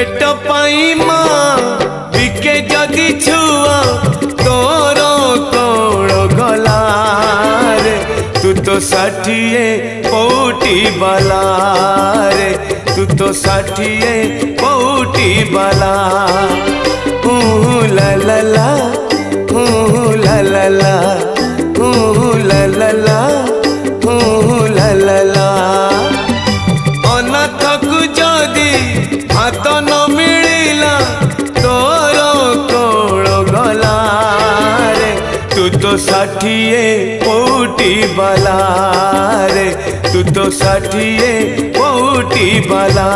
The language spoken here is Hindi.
पेट पाई माँ बिके जदि छुआ तोर कौड़ गला रे तू तो 60 पौटी बाला रे तू तो 60 पौटी बाला ला ला ला ला ला ला ला ला ला ला ला अनाथ को जदि हाथ न मिलिला तोर कौड़ गला रे तू तो 60 पौटी बाला रे तू तो 60 पौटी बाला।